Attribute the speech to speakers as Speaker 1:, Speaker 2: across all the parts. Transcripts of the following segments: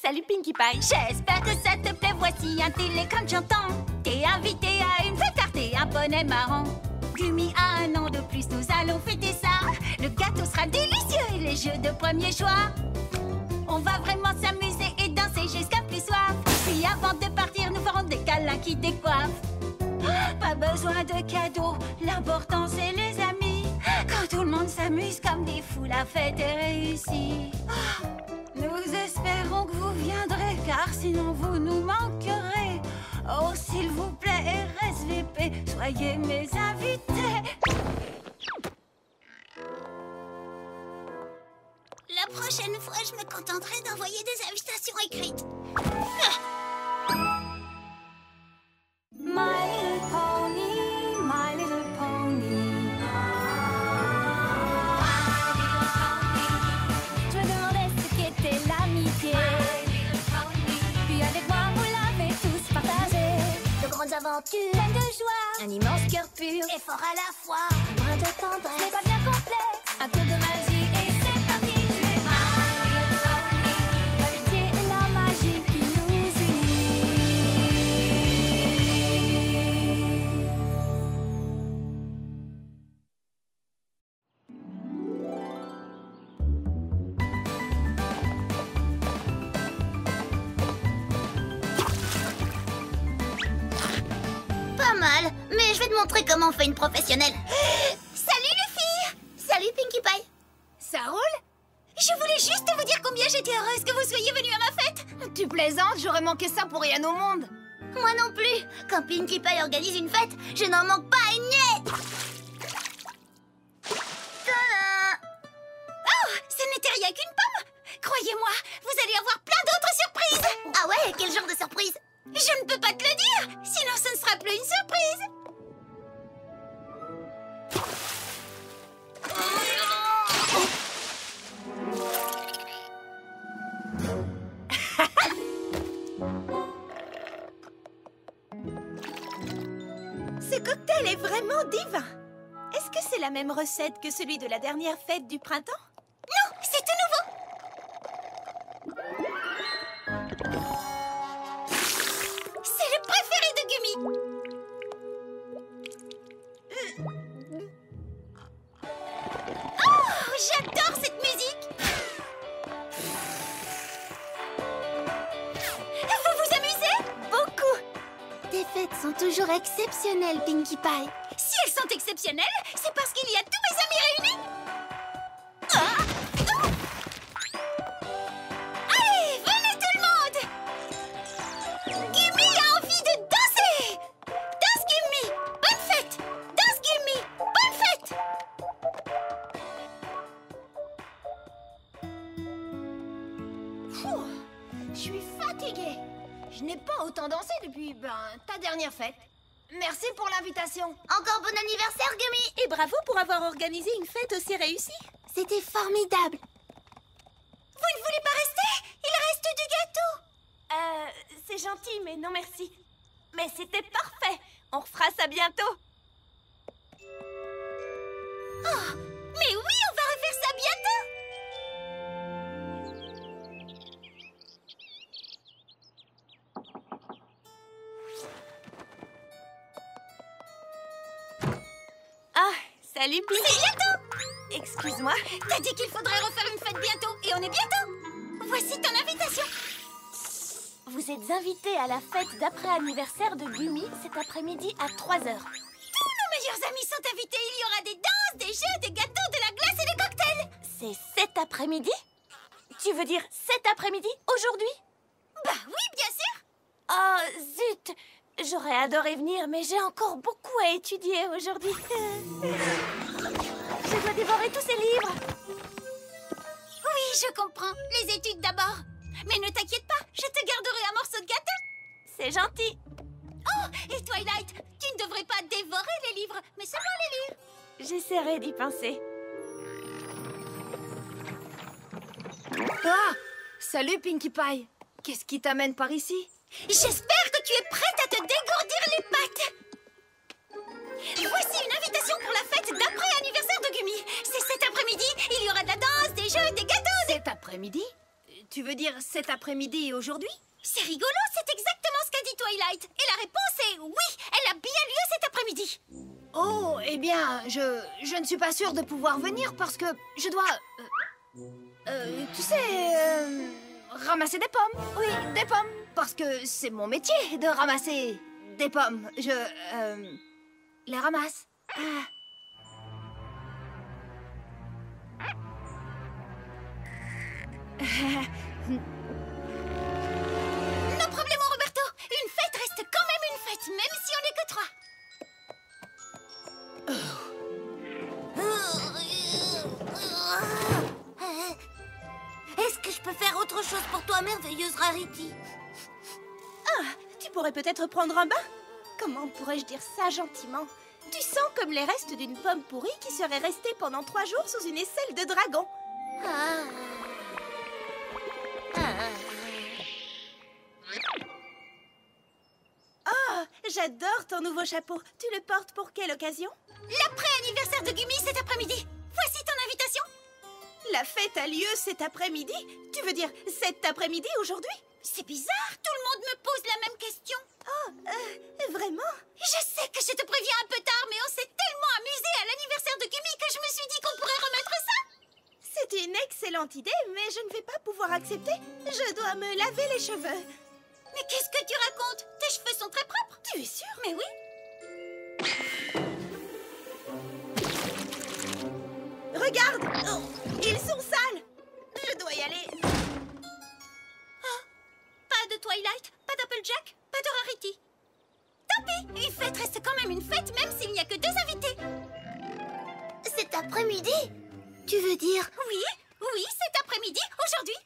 Speaker 1: Salut Pinkie Pie.
Speaker 2: J'espère que ça te plaît, voici un télégramme j'entends. T'es invité à une fête car t'es un bonnet marrant. Gummy a un an de plus, nous allons fêter ça. Le gâteau sera délicieux et les jeux de premier choix. On va vraiment s'amuser et danser jusqu'à plus soif. Puis avant de partir, nous ferons des câlins qui décoiffent. Pas besoin de cadeaux, l'important c'est les amis. Quand tout le monde s'amuse comme des fous, la fête est réussie. Nous espérons que vous viendrez, car sinon vous nous manquerez. Oh, s'il vous plaît, RSVP, soyez mes invités.
Speaker 3: La prochaine fois, je me contenterai d'envoyer des invitations écrites.
Speaker 2: My little pony, my little pony. Je me demandais ce qu'était l'amitié. Puis avec moi, vous l'avez tous partagé.
Speaker 3: De grandes aventures,
Speaker 2: Pleine de joie,
Speaker 3: un immense cœur pur,
Speaker 2: et fort à la fois.
Speaker 3: un brin de
Speaker 2: C'est
Speaker 3: tendresse.
Speaker 2: pas bien complexe, un tour de magie et c'est parti. Je vais l'amitié et la magie qui nous unit.
Speaker 3: Pas mal, mais je vais te montrer comment on fait une professionnelle. Salut les filles! Salut Pinkie Pie!
Speaker 2: Ça roule? Je voulais juste vous dire combien j'étais heureuse que vous soyez venus à ma fête.
Speaker 1: Tu plaisantes, j'aurais manqué ça pour rien au monde.
Speaker 3: Moi non plus! Quand Pinkie Pie organise une fête, je n'en manque pas une miette! Tadam!
Speaker 2: Oh, ce n'était rien qu'une pomme. Croyez-moi, vous allez avoir plein d'autres surprises.
Speaker 3: Ah ouais, quel genre de surprise?
Speaker 2: Je ne peux pas te le dire, sinon ce ne sera plus une surprise. Ce cocktail est vraiment divin. Est-ce que c'est la même recette que celui de la dernière fête du printemps? Non, c'est tout nouveau. C'est le préféré de Gummy. Oh, j'adore cette musique. Vous vous amusez? Beaucoup.
Speaker 3: Tes fêtes sont toujours exceptionnelles, Pinkie Pie.
Speaker 2: Si elles sont exceptionnelles, c'est parce qu'il y a tous mes amis réunis. Ah! Oh! Allez, venez tout le monde! Gummy a envie de danser! Danse Gummy! Bonne fête! Danse Gummy! Bonne fête!
Speaker 1: Pouh, je suis fatiguée. Je n'ai pas autant dansé depuis, ta dernière fête. Merci pour l'invitation.
Speaker 3: Encore bon anniversaire, Gummy!
Speaker 2: Et bravo pour avoir organisé une fête aussi réussie.
Speaker 3: C'était formidable.
Speaker 2: Vous ne voulez pas rester? Il reste du gâteau. C'est gentil, mais non merci. Mais c'était parfait. On refera ça bientôt. Oh, mais oui, on va refaire ça bientôt. Ah, salut Pinkie. C'est bientôt. Excuse-moi. T'as dit qu'il faudrait refaire une fête bientôt, et on est bientôt. Voici ton invitation. Vous êtes invité à la fête d'après-anniversaire de Gummy cet après-midi à 3h. Tous nos meilleurs amis sont invités. Il y aura des danses, des jeux, des gâteaux, de la glace et des cocktails. C'est cet après-midi? Tu veux dire cet après-midi, aujourd'hui? Bah oui, bien sûr. Oh, zut. J'aurais adoré venir, mais j'ai encore beaucoup à étudier aujourd'hui. Je dois dévorer tous ces livres. Oui, je comprends. Les études d'abord. Mais ne t'inquiète pas, je te garderai un morceau de gâteau. C'est gentil. Oh, et Twilight, tu ne devrais pas dévorer les livres, mais seulement les lire. J'essaierai d'y penser.
Speaker 1: Ah! Salut Pinkie Pie. Qu'est-ce qui t'amène par ici?
Speaker 2: J'espère que tu Tu es prête à te dégourdir les pattes? Voici une invitation pour la fête d'après-anniversaire de Gumi. C'est cet après-midi. Il y aura de la danse, des jeux, des gâteaux.
Speaker 1: Cet après-midi? Tu veux dire cet après-midi et aujourd'hui?
Speaker 2: C'est rigolo, c'est exactement ce qu'a dit Twilight. Et la réponse est oui, elle a bien lieu cet après-midi.
Speaker 1: Oh, eh bien, je ne suis pas sûre de pouvoir venir parce que je dois... tu sais, ramasser des pommes. Oui, des pommes. Parce que c'est mon métier de ramasser des pommes. Je les ramasse. Ah.
Speaker 2: No problemo, Roberto. Une fête reste quand même une fête, même si on n'est que 3.
Speaker 3: Est-ce que je peux faire autre chose pour toi, merveilleuse Rarity?
Speaker 4: Ah, tu pourrais peut-être prendre un bain? Comment pourrais-je dire ça gentiment? Tu sens comme les restes d'une pomme pourrie qui serait restée pendant 3 jours sous une aisselle de dragon. Oh, j'adore ton nouveau chapeau. Tu le portes pour quelle occasion?
Speaker 2: L'après-anniversaire de Gumi cet après-midi. Voici ton invitation.
Speaker 4: La fête a lieu cet après-midi? Tu veux dire cet après-midi aujourd'hui?
Speaker 2: C'est bizarre, tout le monde me pose la même question.
Speaker 4: Oh, vraiment?
Speaker 2: Je sais que je te préviens un peu tard, mais on s'est tellement amusé à l'anniversaire de Gumi que je me suis dit qu'on pourrait remettre ça.
Speaker 4: C'est une excellente idée, mais je ne vais pas pouvoir accepter. Je dois me laver les cheveux.
Speaker 2: Mais qu'est-ce que tu racontes? Tes cheveux sont très propres.
Speaker 4: Tu es sûre?
Speaker 2: Mais oui.
Speaker 4: Regarde! Oh, ils sont sales! Je dois y aller.
Speaker 2: Pas de Twilight, pas d'Applejack, pas de Rarity. Tant pis, une fête reste quand même une fête, même s'il n'y a que 2 invités.
Speaker 3: Cet après-midi? Tu veux dire?
Speaker 2: Oui, cet après-midi, aujourd'hui.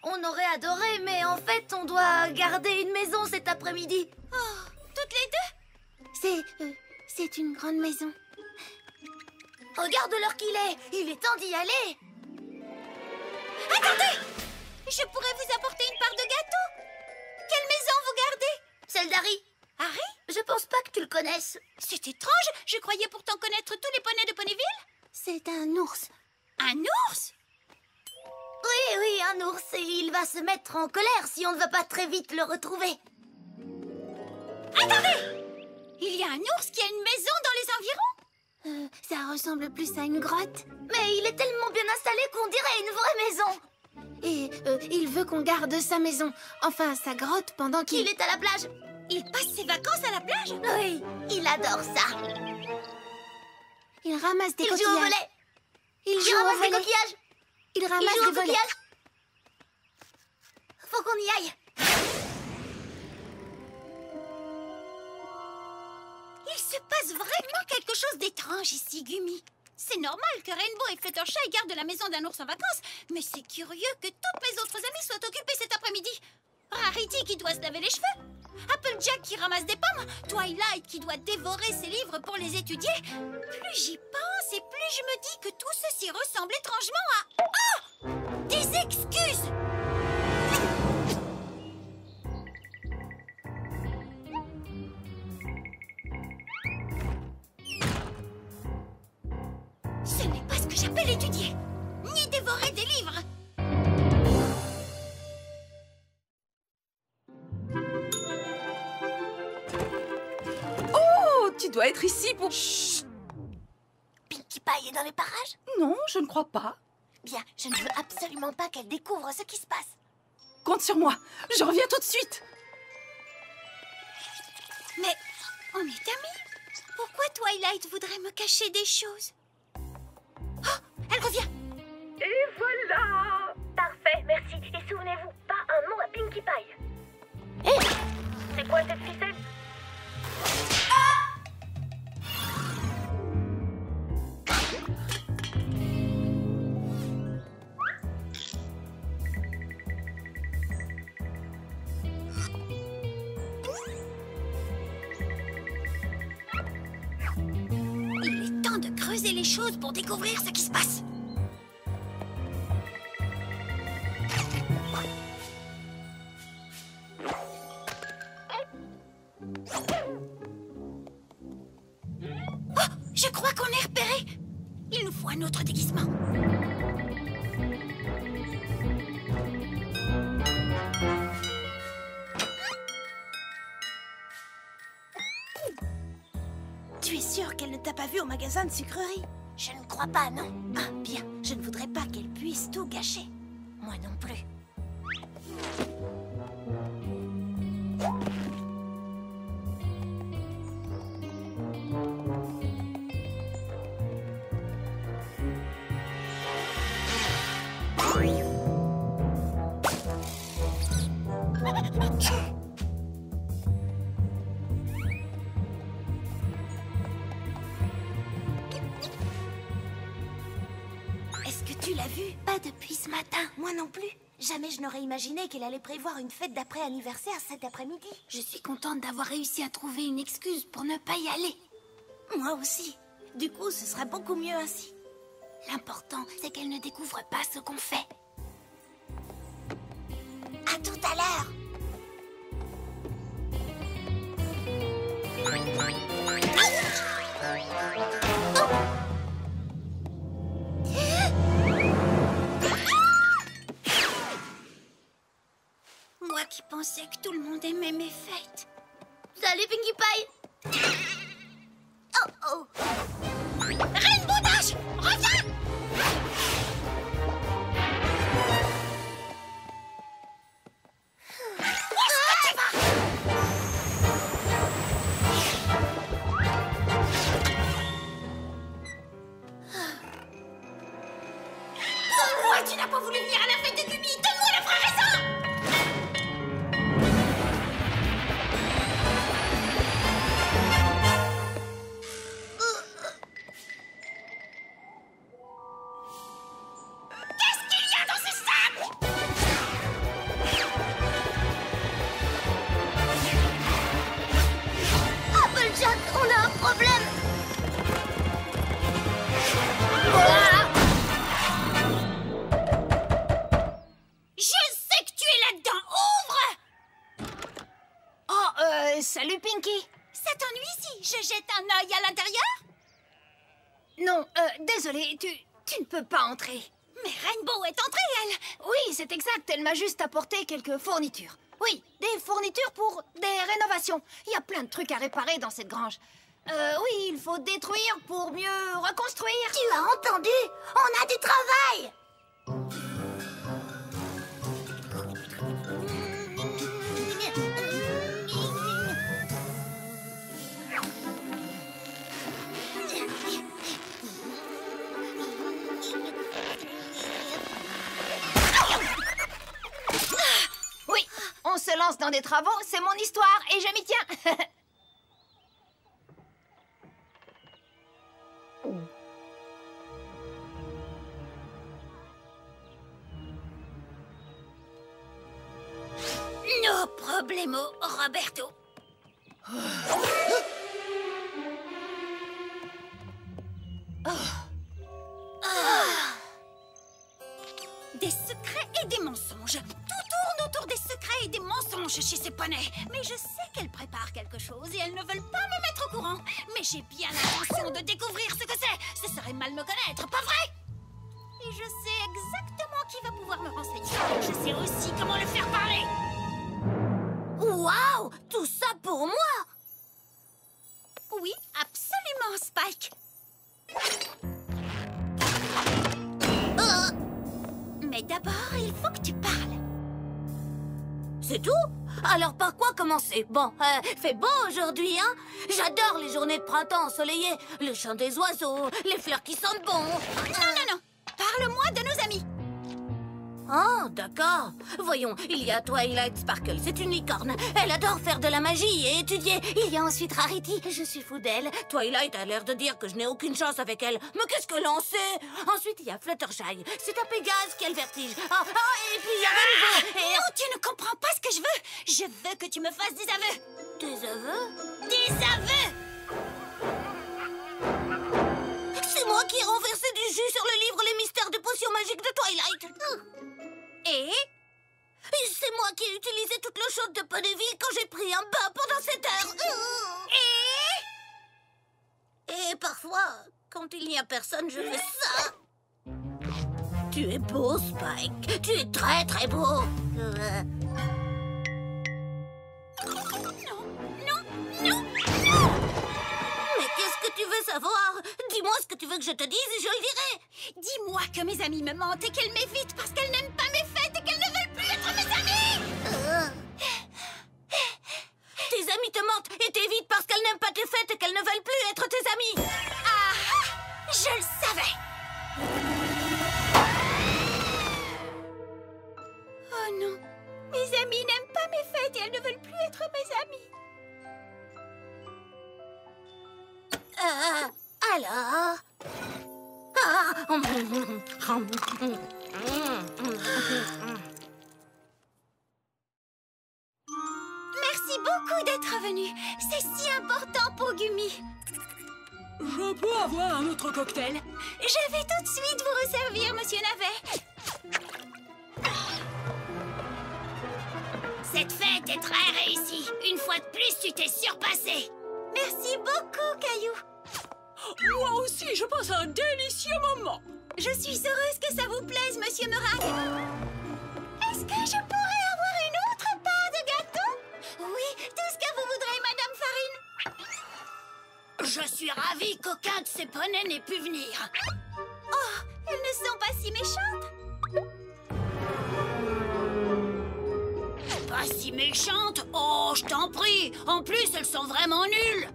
Speaker 3: On aurait adoré, mais en fait, on doit garder une maison cet après-midi.
Speaker 2: Oh, toutes les 2?
Speaker 3: C'est une grande maison. Regarde l'heure qu'il est. Il est temps d'y aller.
Speaker 2: Attendez! Je pourrais vous apporter une part de gâteau. Quelle maison vous gardez?
Speaker 3: Celle d'Harry.
Speaker 2: Harry?
Speaker 3: Je pense pas que tu le connaisses.
Speaker 2: C'est étrange, je croyais pourtant connaître tous les poneys de Ponyville.
Speaker 3: C'est un ours.
Speaker 2: Un ours?
Speaker 3: Oui, un ours. Et il va se mettre en colère si on ne va pas très vite le retrouver.
Speaker 2: Attendez! Il y a un ours qui a une maison dans les environs?
Speaker 3: Ça ressemble plus à une grotte. Mais il est tellement bien installé qu'on dirait une vraie maison.
Speaker 1: Et il veut qu'on garde sa maison, enfin sa grotte, pendant
Speaker 3: Il est à la plage.
Speaker 2: Il passe ses vacances à la plage?
Speaker 3: Oui, il adore ça.
Speaker 1: Il ramasse des
Speaker 3: Il
Speaker 1: coquillages.
Speaker 3: joue au volet.
Speaker 1: Il joue au
Speaker 3: ramasse des
Speaker 1: volet.
Speaker 3: coquillages.
Speaker 1: Il
Speaker 3: Il
Speaker 1: ramasse
Speaker 3: joue
Speaker 1: des
Speaker 3: aux
Speaker 1: volets.
Speaker 3: coquillages. Faut qu'on y aille.
Speaker 2: Il se passe vraiment quelque chose d'étrange ici, Gumi. C'est normal que Rainbow et Fluttershy gardent la maison d'un ours en vacances, mais c'est curieux que toutes mes autres amies soient occupées cet après-midi. Rarity qui doit se laver les cheveux, Applejack qui ramasse des pommes, Twilight qui doit dévorer ses livres pour les étudier. Plus j'y pense et plus je me dis que tout ceci ressemble étrangement à... Oh! Des excuses! Ce n'est pas ce que j'appelle étudier, ni dévorer des livres.
Speaker 5: Oh, tu dois être ici pour...
Speaker 3: Pinkie Pie est dans les parages?
Speaker 5: Non, je ne crois pas.
Speaker 3: Bien, je ne veux absolument pas qu'elle découvre ce qui se passe.
Speaker 5: Compte sur moi, je reviens tout de suite.
Speaker 2: Mais on est amis. Pourquoi Twilight voudrait me cacher des choses? Oh, elle revient.
Speaker 5: Et voilà.
Speaker 6: Parfait, merci. Et souvenez-vous, pas un mot à Pinkie Pie. C'est quoi cette ficelle?
Speaker 2: Il est temps de creuser les choses pour découvrir ce qui se passe. Je crois qu'on est repéré. Il nous faut un autre déguisement.
Speaker 4: Tu es sûre qu'elle ne t'a pas vu au magasin de sucreries?
Speaker 3: Je ne crois pas, non.
Speaker 4: Ah, bien. Je ne voudrais pas qu'elle puisse tout gâcher.
Speaker 3: Moi non plus.
Speaker 4: Est-ce que tu l'as vue?
Speaker 3: Pas depuis ce matin.
Speaker 4: Moi non plus. Jamais je n'aurais imaginé qu'elle allait prévoir une fête d'après-anniversaire cet après-midi.
Speaker 3: Je suis contente d'avoir réussi à trouver une excuse pour ne pas y aller.
Speaker 4: Moi aussi. Du coup, ce sera beaucoup mieux ainsi.
Speaker 3: L'important, c'est qu'elle ne découvre pas ce qu'on fait.
Speaker 4: À tout à l'heure.
Speaker 2: Moi qui pensais que tout le monde aimait mes fêtes.
Speaker 3: Salut, Pinkie Pie.
Speaker 2: Oh oh! Rainbow Dash, reviens! Pourquoi tu n'as pas voulu venir à la fête de Gumi? Donne-moi la vraie raison! Qu'est-ce qu'il y a dans ce sac?
Speaker 3: Applejack, on a un problème.
Speaker 2: Je sais que tu es là-dedans! Ouvre!
Speaker 1: Oh, salut Pinkie.
Speaker 2: Ça t'ennuie si je jette un œil à l'intérieur?
Speaker 1: Non, désolé, tu ne peux pas entrer.
Speaker 2: Mais Rainbow est entrée, elle!
Speaker 1: Oui, c'est exact, elle m'a juste apporté quelques fournitures. Oui, des fournitures pour des rénovations. Il y a plein de trucs à réparer dans cette grange. Oui, il faut détruire pour mieux reconstruire.
Speaker 3: Tu as entendu? On a du travail.
Speaker 1: Oui, on se lance dans des travaux, c'est mon histoire et je m'y tiens.
Speaker 2: No problemo, Roberto. Des secrets et des mensonges. Tout tourne autour des secrets et des mensonges chez ces poneys. Mais je sais qu'elles préparent quelque chose et elles ne veulent pas me mettre au courant. Mais j'ai bien l'intention de découvrir ce que c'est. Ce serait mal me connaître, pas vrai? Et je sais exactement qui va pouvoir me renseigner. Je sais aussi comment le faire parler.
Speaker 3: Waouh, tout ça pour moi.
Speaker 2: Oui, absolument, Spike. Mais d'abord, il faut que tu parles.
Speaker 3: C'est tout? Alors par quoi commencer? Bon, fait beau aujourd'hui, hein? J'adore les journées de printemps ensoleillées, le chant des oiseaux, les fleurs qui sentent bon.
Speaker 2: Non. Parle-moi de nos amis.
Speaker 3: Oh, d'accord. Voyons, il y a Twilight Sparkle, c'est une licorne. Elle adore faire de la magie et étudier. Il y a ensuite Rarity, je suis fou d'elle. Twilight a l'air de dire que je n'ai aucune chance avec elle. Mais qu'est-ce que l'on sait? Ensuite, il y a Fluttershy. C'est un Pégase qui a le vertige. Et puis il y a Rainbow.
Speaker 2: Non, tu ne comprends pas ce que je veux. Je veux que tu me fasses des aveux.
Speaker 3: Des aveux?
Speaker 2: Des aveux!
Speaker 3: C'est moi qui ai renversé du jus sur le livre Les mystères des potions magiques de Twilight.
Speaker 2: Et
Speaker 3: C'est moi qui ai utilisé toute l'eau chaude de Ponyville quand j'ai pris un bain pendant cette heure.
Speaker 2: Et
Speaker 3: Et parfois, Quand il n'y a personne, je fais ça. Tu es beau, Spike. Tu es très, très beau. Non. Mais qu'est-ce que tu veux savoir? Dis-moi ce que tu veux que je te dise et je le dirai.
Speaker 2: Dis-moi que mes amis me mentent et qu'elles m'évitent parce qu'elles n'aiment pas mes fêtes et qu'elles ne veulent plus être mes amies.
Speaker 3: Tes amis te mentent et t'évitent parce qu'elles n'aiment pas tes fêtes et qu'elles ne veulent plus être tes amies.
Speaker 2: Ah, je le savais.
Speaker 4: Oh non, mes amis n'aiment pas mes fêtes et elles ne veulent plus être mes amies.
Speaker 3: Alors
Speaker 2: Merci beaucoup d'être venu. C'est si important pour Gumi.
Speaker 5: Je peux avoir un autre cocktail?
Speaker 2: Je vais tout de suite vous resservir, Monsieur Navet.
Speaker 3: Cette fête est très réussie. Une fois de plus, tu t'es surpassé.
Speaker 2: Merci beaucoup, Caillou.
Speaker 5: Moi aussi, je passe un délicieux moment.
Speaker 2: Je suis heureuse que ça vous plaise, Monsieur Meringue. Est-ce que je pourrais avoir une autre part de gâteau? Oui, tout ce que vous voudrez, Madame Farine.
Speaker 3: Je suis ravie qu'aucun de ces poneys n'ait pu venir.
Speaker 2: Oh, elles ne sont pas si méchantes.
Speaker 3: Pas si méchantes? Oh, je t'en prie. En plus, elles sont vraiment nulles.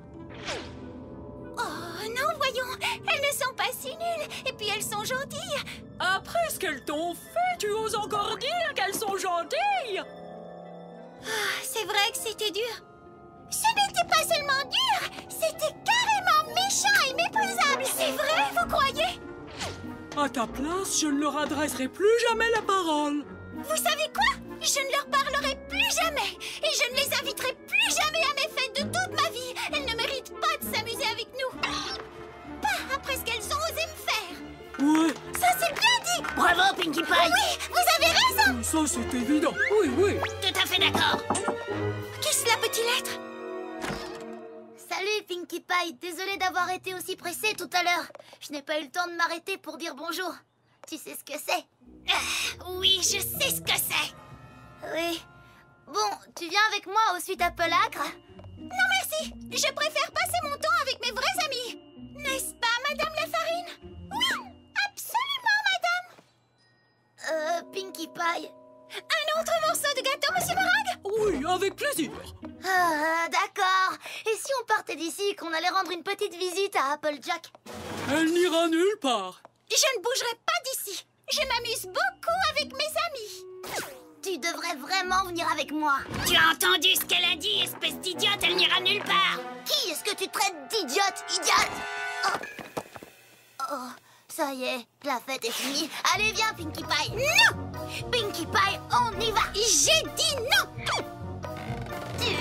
Speaker 2: Oh non, voyons, elles ne sont pas si nulles. Et puis elles sont gentilles.
Speaker 5: Après ce qu'elles t'ont fait, tu oses encore dire qu'elles sont gentilles?
Speaker 2: Ah, c'est vrai que c'était dur. Ce n'était pas seulement dur, c'était carrément méchant et méprisable. C'est vrai, vous croyez?
Speaker 5: À ta place, je ne leur adresserai plus jamais la parole.
Speaker 2: Vous savez quoi? Je ne leur parlerai plus jamais. Et je ne les inviterai plus jamais à mes fêtes de toute ma vie. Elles ne méritent pas de s'amuser avec nous. Pas après ce qu'elles ont osé me faire.
Speaker 5: Ouais,
Speaker 2: Ça, c'est bien dit.
Speaker 3: Bravo, Pinkie Pie.
Speaker 2: Oui, vous avez raison.
Speaker 5: ça c'est évident. Oui, oui.
Speaker 3: Tout à fait d'accord.
Speaker 2: Qui cela peut-il être?
Speaker 6: Salut Pinkie Pie, désolée d'avoir été aussi pressée tout à l'heure. Je n'ai pas eu le temps de m'arrêter pour dire bonjour. Tu sais ce que c'est?
Speaker 2: Oui, je sais ce que c'est.
Speaker 6: Oui. Bon, tu viens avec moi au Suite Appelacre?
Speaker 2: Non, merci. Je préfère passer mon temps avec mes vrais amis. N'est-ce pas, Madame la Farine? Oui, absolument, Madame.
Speaker 6: Pinkie Pie.
Speaker 2: Un autre morceau de gâteau, Monsieur Meringue?
Speaker 5: Oui, avec plaisir.
Speaker 6: Ah, d'accord. Et si on partait d'ici et qu'on allait rendre une petite visite à Applejack?
Speaker 5: Elle n'ira nulle part.
Speaker 2: Je ne bougerai pas d'ici. Je m'amuse beaucoup avec mes amis.
Speaker 6: Tu devrais vraiment venir avec moi.
Speaker 3: Tu as entendu ce qu'elle a dit, espèce d'idiote, elle n'ira nulle part.
Speaker 6: Qui est-ce que tu traites d'idiote, idiote? Oh, ça y est, la fête est finie. Allez, viens, Pinkie Pie.
Speaker 2: Non!
Speaker 6: Pinkie Pie, on y va.
Speaker 2: J'ai dit non!
Speaker 6: Tu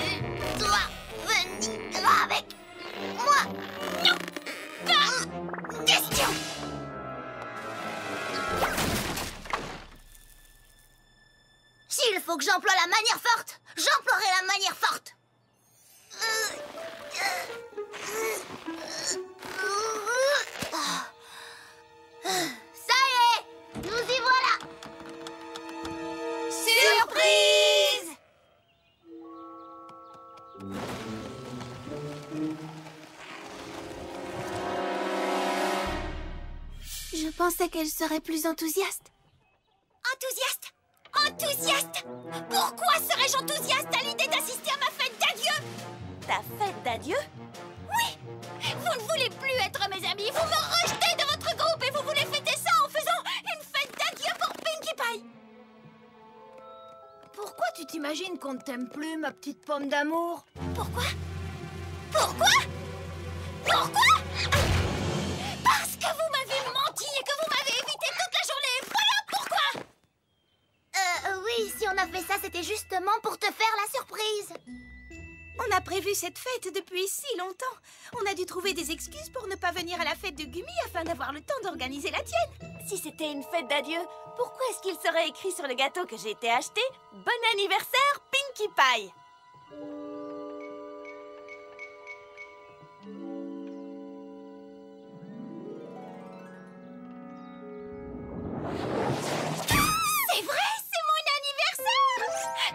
Speaker 6: dois venir avec moi.
Speaker 2: Non! Pas question!
Speaker 6: S'il faut que j'emploie la manière forte, j'emploierai la manière forte. Ça y est, nous y voilà.
Speaker 2: Surprise!
Speaker 4: Je pensais qu'elle serait plus enthousiaste.
Speaker 2: Enthousiaste? Enthousiaste? Pourquoi serais-je enthousiaste à l'idée d'assister à ma fête d'adieu?
Speaker 4: Ta fête d'adieu?
Speaker 2: Oui! Vous ne voulez plus être mes amis, vous me rejetez de votre groupe et vous voulez fêter ça en faisant une fête d'adieu pour Pinkie Pie!
Speaker 1: Pourquoi tu t'imagines qu'on ne t'aime plus, ma petite pomme d'amour?
Speaker 2: Pourquoi? Pourquoi? Pourquoi? Parce que vous m'avez menti et que vous m'avez évité toute la journée! Voilà pourquoi!
Speaker 6: Oui, si on a fait ça, c'était justement pour te faire la surprise.
Speaker 4: On a prévu cette fête depuis si longtemps. On a dû trouver des excuses pour ne pas venir à la fête de Gumi afin d'avoir le temps d'organiser la tienne.
Speaker 7: Si c'était une fête d'adieu, pourquoi est-ce qu'il serait écrit sur le gâteau que j'ai été acheté « Bon anniversaire, Pinkie Pie »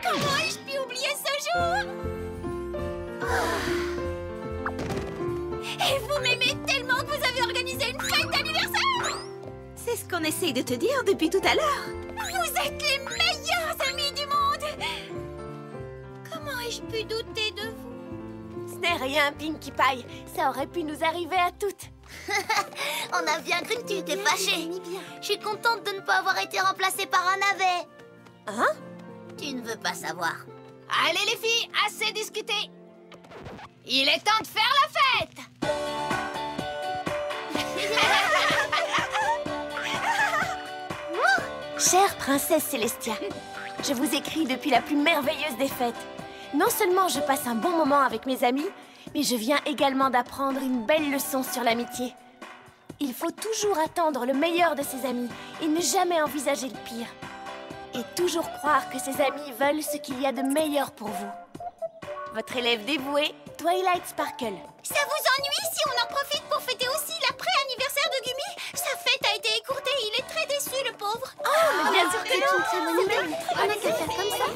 Speaker 2: Comment ai-je pu oublier ce jour? Et vous m'aimez tellement que vous avez organisé une fête d'anniversaire!
Speaker 4: C'est ce qu'on essaye de te dire depuis tout à l'heure.
Speaker 2: Vous êtes les meilleurs amis du monde! Comment ai-je pu douter de vous?
Speaker 7: Ce n'est rien, Pinkie Pie. Ça aurait pu nous arriver à toutes.
Speaker 6: On a bien cru que tu étais fâchée. Je suis contente de ne pas avoir été remplacée par un navet.
Speaker 7: Hein?
Speaker 6: Tu ne veux pas savoir.
Speaker 1: Allez les filles, assez discuté. Il est temps de faire la fête.
Speaker 7: Chère princesse Célestia, je vous écris depuis la plus merveilleuse des fêtes. Non seulement je passe un bon moment avec mes amis, mais je viens également d'apprendre une belle leçon sur l'amitié. Il faut toujours attendre le meilleur de ses amis et ne jamais envisager le pire. Et toujours croire que ses amis veulent ce qu'il y a de meilleur pour vous. Votre élève dévouée, Twilight Sparkle.
Speaker 2: Ça vous ennuie si on en profite pour fêter aussi l'après-anniversaire de Gumi? Sa fête a été écourtée, il est très déçu, le pauvre.
Speaker 7: Oh, mais bien sûr que non.
Speaker 6: On a qu'à faire comme ça.